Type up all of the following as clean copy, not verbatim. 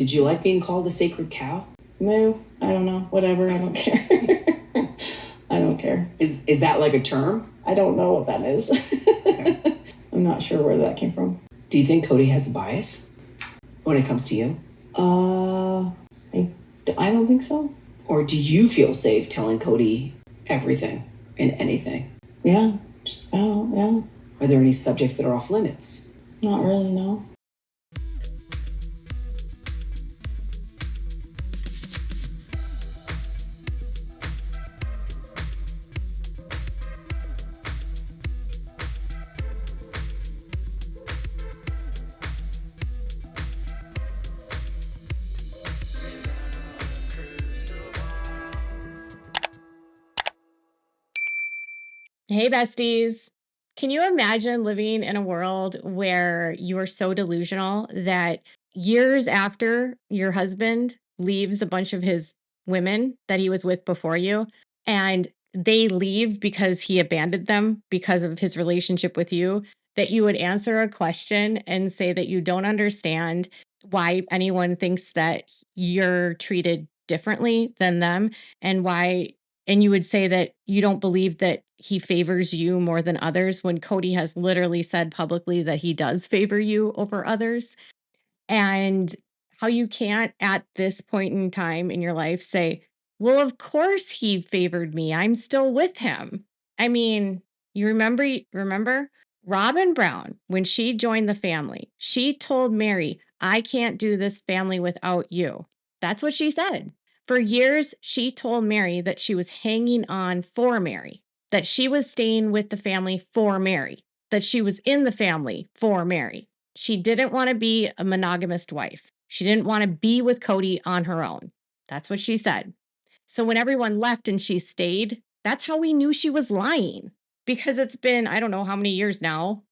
Did you like being called a sacred cow? Moo. I don't know. Whatever. I don't care. I don't care. Is that like a term? I don't know what that is. Okay. I'm not sure where that came from. Do you think Kody has a bias when it comes to you? I don't think so. Or do you feel safe telling Kody everything and anything? Yeah. Just about, yeah. Are there any subjects that are off limits? Not really, no. Hey, besties. Can you imagine living in a world where you are so delusional that years after your husband leaves a bunch of his women that he was with before you, and they leave because he abandoned them because of his relationship with you, that you would answer a question and say that you don't understand why anyone thinks that you're treated differently than them and why and you would say that you don't believe that he favors you more than others when Kody has literally said publicly that he does favor you over others. And how you can't at this point in time in your life say, well, of course he favored me. I'm still with him. I mean, you remember Robyn Brown, when she joined the family, she told Mary, I can't do this family without you. That's what she said. For years, she told Mary that she was hanging on for Mary, that she was staying with the family for Mary, that she was in the family for Mary. She didn't want to be a monogamous wife. She didn't want to be with Kody on her own. That's what she said. So when everyone left and she stayed, that's how we knew she was lying. Because it's been, I don't know how many years now.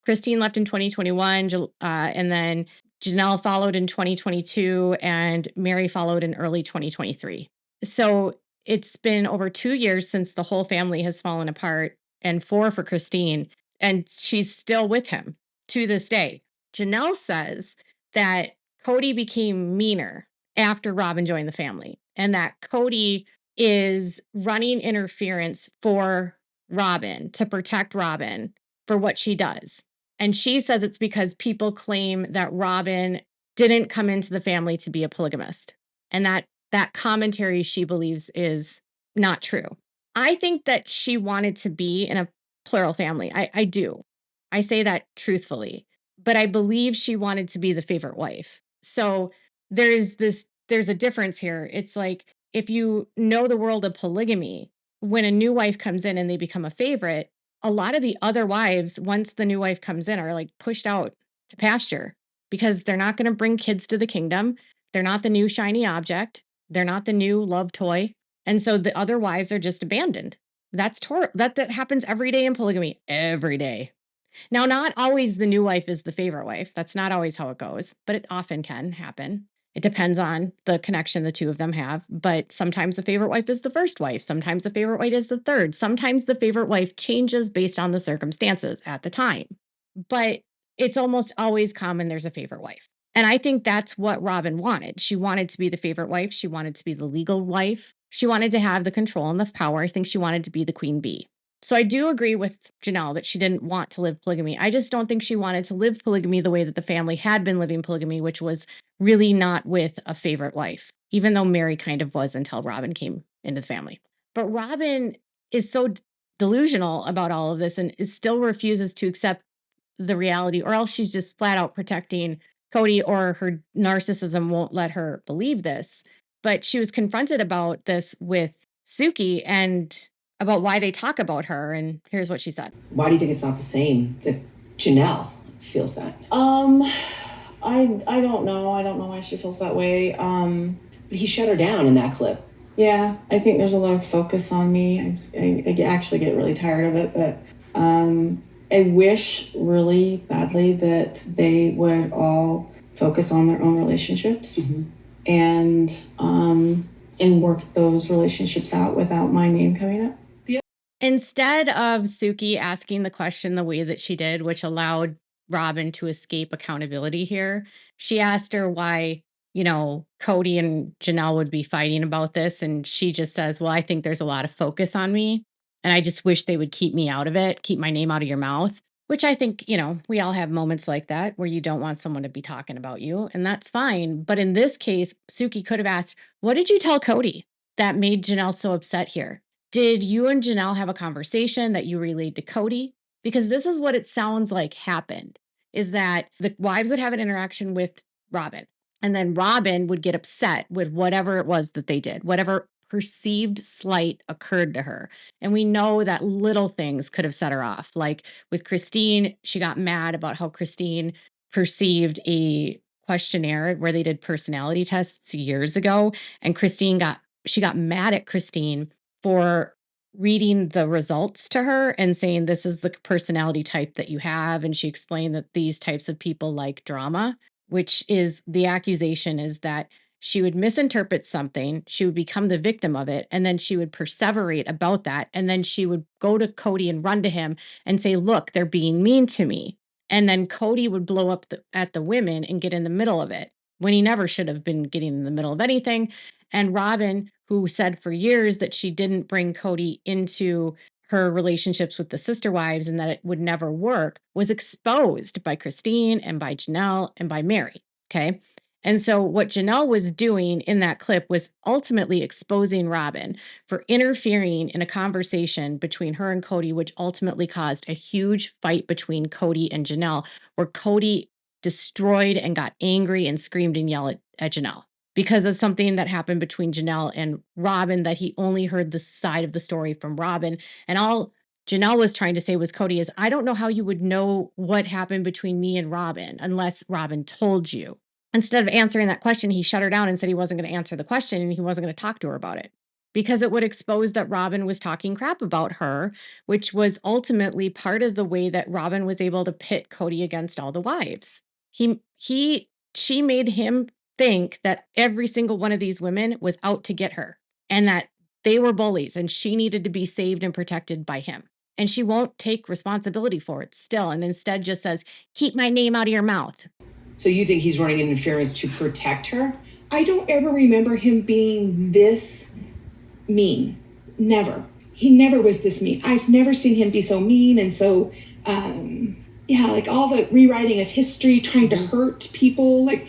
Christine left in 2021, and then Janelle followed in 2022, and Mary followed in early 2023. So it's been over 2 years since the whole family has fallen apart, and 4 for Christine, and she's still with him to this day. Janelle says that Kody became meaner after Robyn joined the family, and that Kody is running interference for Robyn to protect Robyn for what she does. And she says it's because people claim that Robyn didn't come into the family to be a polygamist. And that commentary she believes is not true. I think that she wanted to be in a plural family. I do. I say that truthfully. But I believe she wanted to be the favorite wife. So there's a difference here. It's like if you know the world of polygamy, when a new wife comes in and they become a favorite, a lot of the other wives, once the new wife comes in, are like pushed out to pasture because they're not going to bring kids to the kingdom. They're not the new shiny object. They're not the new love toy. And so the other wives are just abandoned. That happens every day in polygamy, every day. Now, not always the new wife is the favorite wife. That's not always how it goes, but it often can happen. It depends on the connection the two of them have, but sometimes the favorite wife is the first wife. Sometimes the favorite wife is the third. Sometimes the favorite wife changes based on the circumstances at the time. But it's almost always common there's a favorite wife. And I think that's what Robyn wanted. She wanted to be the favorite wife. She wanted to be the legal wife. She wanted to have the control and the power. I think she wanted to be the queen bee. So I do agree with Janelle that she didn't want to live polygamy. I just don't think she wanted to live polygamy the way that the family had been living polygamy, which was really not with a favorite wife, even though Mary kind of was until Robyn came into the family. But Robyn is so delusional about all of this and still refuses to accept the reality, or else she's just flat out protecting Kody, or her narcissism won't let her believe this. But she was confronted about this with Suki and about why they talk about her, and here's what she said. Why do you think it's not the same that Janelle feels that? I don't know. I don't know why she feels that way. But he shut her down in that clip. Yeah, I think there's a lot of focus on me. I actually get really tired of it, but I wish really badly that they would all focus on their own relationships and work those relationships out without my name coming up. Instead of Suki asking the question the way that she did, which allowed Robyn to escape accountability here, she asked her why Cody and Janelle would be fighting about this, and she just says, "Well, I think there's a lot of focus on me, and I just wish they would keep me out of it, keep my name out of your mouth." Which I think, we all have moments like that where you don't want someone to be talking about you, and that's fine. But in this case, Suki could have asked, "What did you tell Cody that made Janelle so upset here? Did you and Janelle have a conversation that you relayed to Cody?" Because this is what it sounds like happened, is that the wives would have an interaction with Robyn, and then Robyn would get upset with whatever it was that they did, whatever perceived slight occurred to her. And we know that little things could have set her off. Like with Christine, she got mad about how Christine perceived a questionnaire where they did personality tests years ago. And she got mad at Christine for reading the results to her and saying, "This is the personality type that you have." And she explained that these types of people like drama, which is the accusation is that she would misinterpret something, she would become the victim of it, and then she would perseverate about that. And then she would go to Cody and run to him and say, "Look, they're being mean to me." And then Cody would blow up at the women and get in the middle of it when he never should have been getting in the middle of anything. And Robyn, who said for years that she didn't bring Cody into her relationships with the sister wives and that it would never work, was exposed by Christine and by Janelle and by Mary. Okay. And so what Janelle was doing in that clip was ultimately exposing Robyn for interfering in a conversation between her and Cody, which ultimately caused a huge fight between Cody and Janelle, where Cody destroyed and got angry and screamed and yelled at Janelle because of something that happened between Janelle and Robyn, that he only heard the side of the story from Robyn. And all Janelle was trying to say was, "Cody, is I don't know how you would know what happened between me and Robyn unless Robyn told you." Instead of answering that question, he shut her down and said he wasn't going to answer the question and he wasn't going to talk to her about it because it would expose that Robyn was talking crap about her, which was ultimately part of the way that Robyn was able to pit Cody against all the wives. She made him think that every single one of these women was out to get her and that they were bullies and she needed to be saved and protected by him. And she won't take responsibility for it still, and instead just says, "Keep my name out of your mouth." So you think he's running interference to protect her? I don't ever remember him being this mean. Never. He never was this mean. I've never seen him be so mean and so, like all the rewriting of history, trying to hurt people. Like,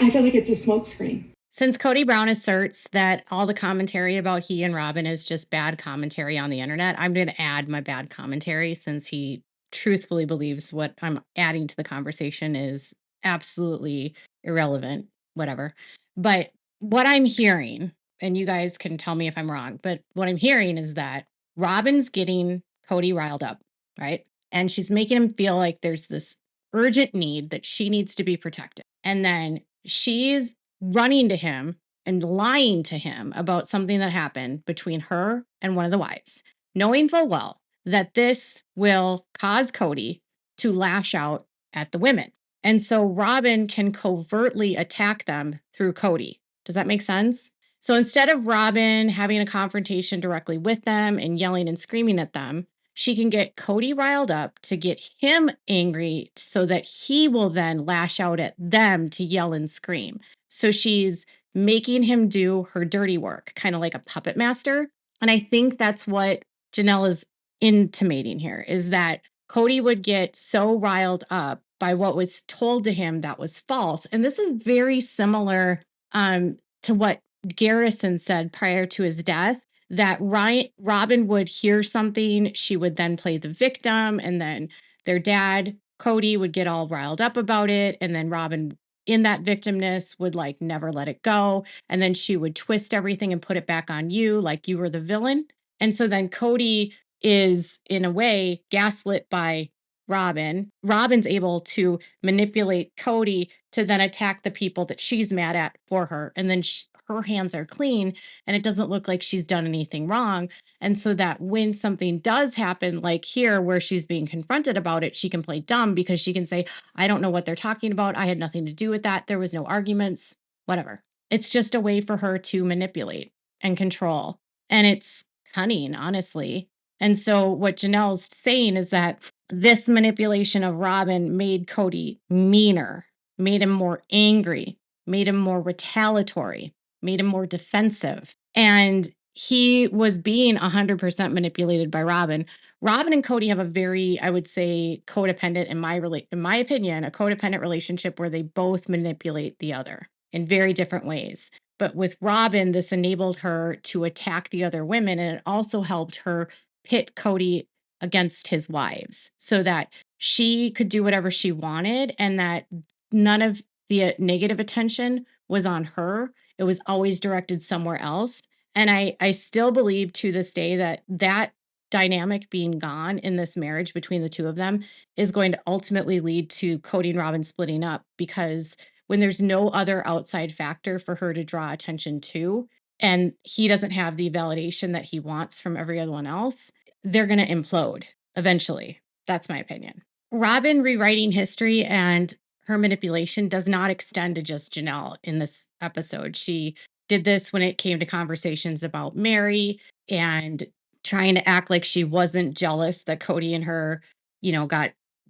I feel like it's a smokescreen. Since Cody Brown asserts that all the commentary about he and Robyn is just bad commentary on the internet, I'm going to add my bad commentary since he truthfully believes what I'm adding to the conversation is absolutely irrelevant, whatever. But what I'm hearing, and you guys can tell me if I'm wrong, but what I'm hearing is that Robyn's getting Cody riled up, right? And she's making him feel like there's this urgent need that she needs to be protected. And then she's running to him and lying to him about something that happened between her and one of the wives, knowing full well that this will cause Cody to lash out at the women. And so Robyn can covertly attack them through Cody. Does that make sense? So instead of Robyn having a confrontation directly with them and yelling and screaming at them, she can get Cody riled up to get him angry so that he will then lash out at them to yell and scream. So she's making him do her dirty work, kind of like a puppet master. And I think that's what Janelle is intimating here, is that Cody would get so riled up by what was told to him that was false. And this is very similar to what Garrison said prior to his death, that Robyn would hear something, she would then play the victim, and then their dad, Cody, would get all riled up about it, and then Robyn in that victimness would like never let it go, and then she would twist everything and put it back on you like you were the villain. And so then Cody is in a way gaslit by Robyn. Robyn's able to manipulate Cody to then attack the people that she's mad at for her, and then her hands are clean and it doesn't look like she's done anything wrong. And so that when something does happen, like here where she's being confronted about it, she can play dumb because she can say, "I don't know what they're talking about. I had nothing to do with that. There was no arguments," whatever. It's just a way for her to manipulate and control. And it's cunning, honestly. And so what Janelle's saying is that this manipulation of Robyn made Cody meaner, made him more angry, made him more retaliatory, made him more defensive. And he was being 100% manipulated by Robyn. Robyn and Cody have a very, I would say, codependent, in my opinion, a codependent relationship where they both manipulate the other in very different ways. But with Robyn, this enabled her to attack the other women, and it also helped her pit Cody against his wives so that she could do whatever she wanted and that none of the negative attention was on her. It was always directed somewhere else. And I still believe to this day that that dynamic being gone in this marriage between the two of them is going to ultimately lead to Cody and Robyn splitting up, because when there's no other outside factor for her to draw attention to, and he doesn't have the validation that he wants from every other one else, they're going to implode eventually. That's my opinion. Robyn rewriting history and her manipulation does not extend to just Janelle in this episode. She did this when it came to conversations about Mary and trying to act like she wasn't jealous that Cody and her,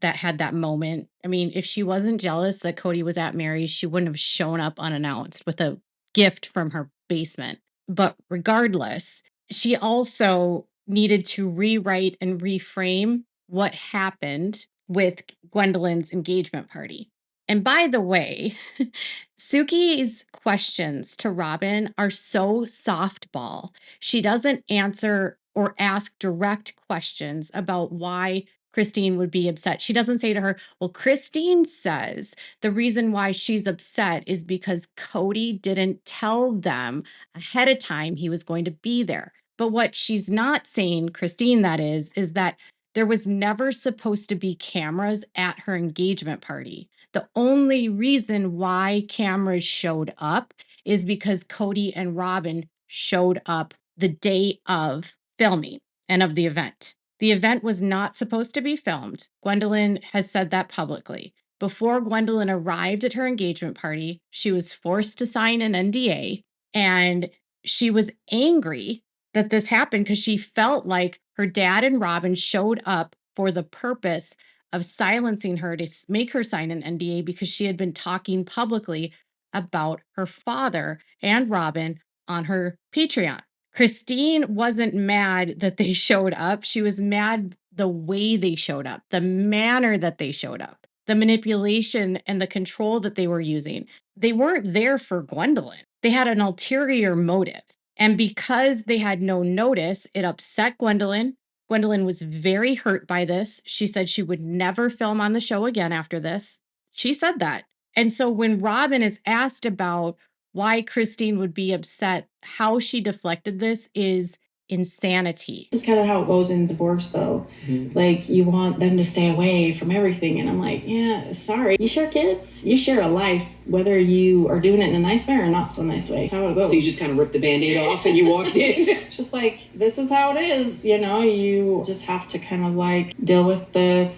had that moment. I mean, if she wasn't jealous that Cody was at Mary's, she wouldn't have shown up unannounced with a gift from her basement. But regardless, she also needed to rewrite and reframe what happened with Gwendolyn's engagement party. And by the way, Suki's questions to Robyn are so softball. She doesn't answer or ask direct questions about why Christine would be upset. She doesn't say to her, well, Christine says the reason why she's upset is because Cody didn't tell them ahead of time he was going to be there. But what she's not saying, Christine, that is that there was never supposed to be cameras at her engagement party. The only reason why cameras showed up is because Cody and Robyn showed up the day of filming and of the event. The event was not supposed to be filmed. Gwendolyn has said that publicly. Before Gwendolyn arrived at her engagement party, she was forced to sign an NDA, and she was angry that this happened because she felt like her dad and Robyn showed up for the purpose of silencing her to make her sign an NDA because she had been talking publicly about her father and Robyn on her Patreon. Christine wasn't mad that they showed up. She was mad the way they showed up, the manner that they showed up, the manipulation and the control that they were using. They weren't there for Gwendolyn. They had an ulterior motive. And because they had no notice, it upset Gwendolyn. Gwendolyn was very hurt by this. She said she would never film on the show again after this. She said that. And so when Robyn is asked about why Christine would be upset, how she deflected this is insanity. This is kind of how it goes in divorce, though. Mm-hmm. Like, you want them to stay away from everything. And I'm like, yeah, sorry. You share kids. You share a life, whether you are doing it in a nice way or not so nice way. That's how it goes. So you just kind of ripped the Band-Aid off and you walked in. It's just like, this is how it is. You just have to kind of like deal with the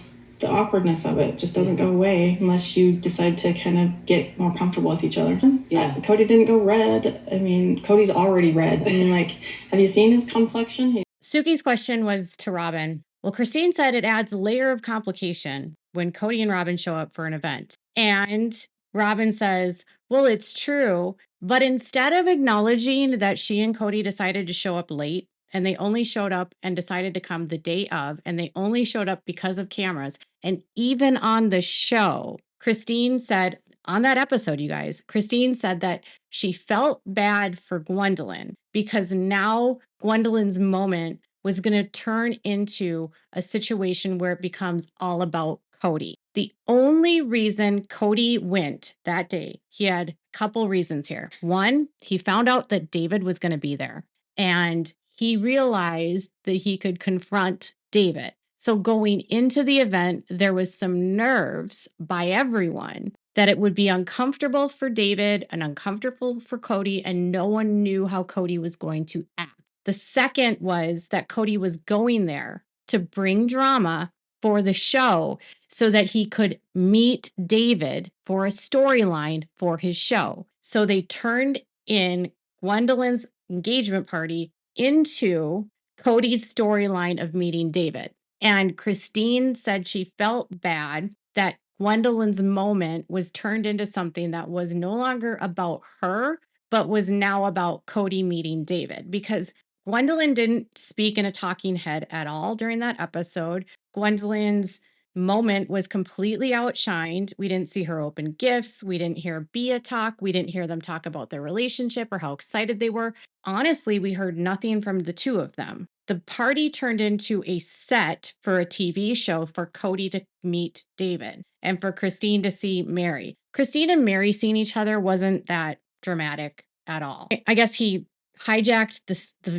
awkwardness of it. Just doesn't go away unless you decide to kind of get more comfortable with each other. Yeah. Cody didn't go red. I mean, Cody's already red. I mean, like, have you seen his complexion? Suki's question was to Robyn. Well, Christine said it adds a layer of complication when Cody and Robyn show up for an event. And Robyn says, well, it's true. But instead of acknowledging that she and Cody decided to show up late, and they only showed up and decided to come the day of, and they only showed up because of cameras. And even on the show, Christine said, on that episode, you guys, Christine said that she felt bad for Gwendolyn because now Gwendolyn's moment was going to turn into a situation where it becomes all about Cody. The only reason Cody went that day, he had a couple reasons here. One, he found out that David was going to be there, and he realized that he could confront David. So going into the event, there was some nerves by everyone that it would be uncomfortable for David and uncomfortable for Cody, and no one knew how Cody was going to act. The second was that Cody was going there to bring drama for the show so that he could meet David for a storyline for his show. So they turned in Gwendolyn's engagement party into Cody's storyline of meeting David. And Christine said she felt bad that Gwendolyn's moment was turned into something that was no longer about her, but was now about Kody meeting David, because Gwendolyn didn't speak in a talking head at all during that episode. Gwendolyn's moment was completely outshined. We didn't see her open gifts. We didn't hear Bia talk. We didn't hear them talk about their relationship or how excited they were. Honestly, we heard nothing from the two of them. The party turned into a set for a TV show for Kody to meet David and for Christine to see Mary. Christine and Mary seeing each other wasn't that dramatic at all. I guess he hijacked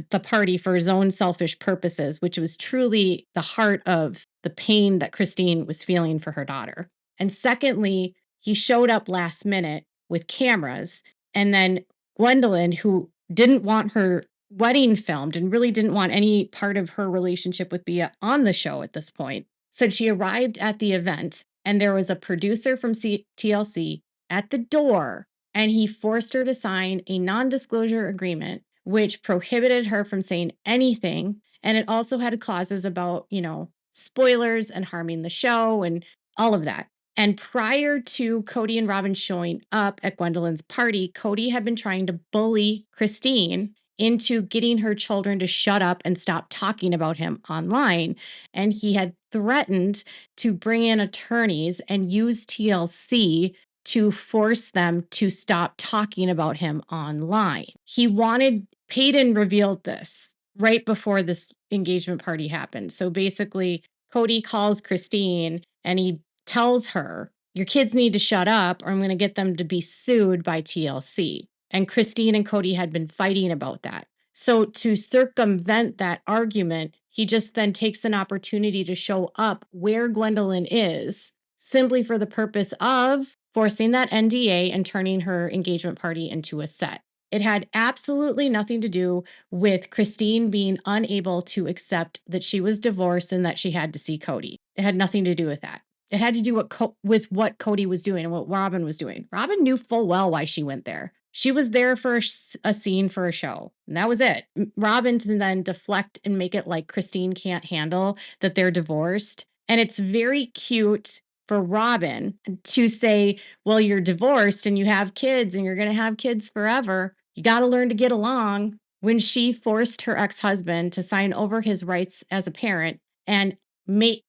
the party for his own selfish purposes, which was truly the heart of the pain that Christine was feeling for her daughter. And secondly, he showed up last minute with cameras, and then Gwendolyn, who didn't want her wedding filmed and really didn't want any part of her relationship with Bia on the show at this point, said she arrived at the event and there was a producer from TLC at the door, and he forced her to sign a non-disclosure agreement which prohibited her from saying anything, and it also had clauses about, spoilers and harming the show and all of that. And prior to Kody and Robyn showing up at Gwendolyn's party, Kody had been trying to bully Christine into getting her children to shut up and stop talking about him online. And he had threatened to bring in attorneys and use TLC to force them to stop talking about him online. Peyton revealed this right before this engagement party happened. So basically, Kody calls Christine and he tells her, your kids need to shut up or I'm going to get them to be sued by TLC. And Christine and Kody had been fighting about that. So to circumvent that argument, he just then takes an opportunity to show up where Gwendolyn is simply for the purpose of forcing that NDA and turning her engagement party into a set. It had absolutely nothing to do with Christine being unable to accept that she was divorced and that she had to see Kody. It had nothing to do with that. It had to do with what Kody was doing and what Robyn was doing. Robyn knew full well why she went there. She was there for a scene for a show, and that was it. Robyn can then deflect and make it like Christine can't handle that they're divorced. And it's very cute for Robyn to say, well, you're divorced and you have kids and you're going to have kids forever. You got to learn to get along, when she forced her ex-husband to sign over his rights as a parent and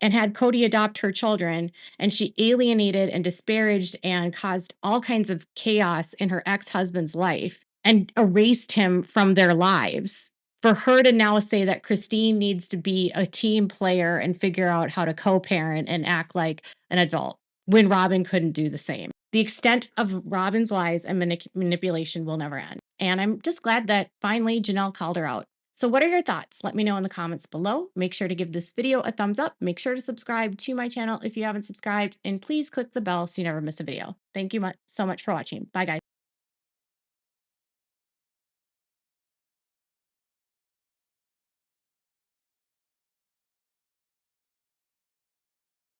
had Kody adopt her children, and she alienated and disparaged and caused all kinds of chaos in her ex-husband's life and erased him from their lives. For her to now say that Christine needs to be a team player and figure out how to co-parent and act like an adult when Robyn couldn't do the same. The extent of Robyn's lies and manipulation will never end. And I'm just glad that finally Janelle called her out. So what are your thoughts? Let me know in the comments below. Make sure to give this video a thumbs up. Make sure to subscribe to my channel if you haven't subscribed. And please click the bell so you never miss a video. Thank you so much for watching. Bye, guys.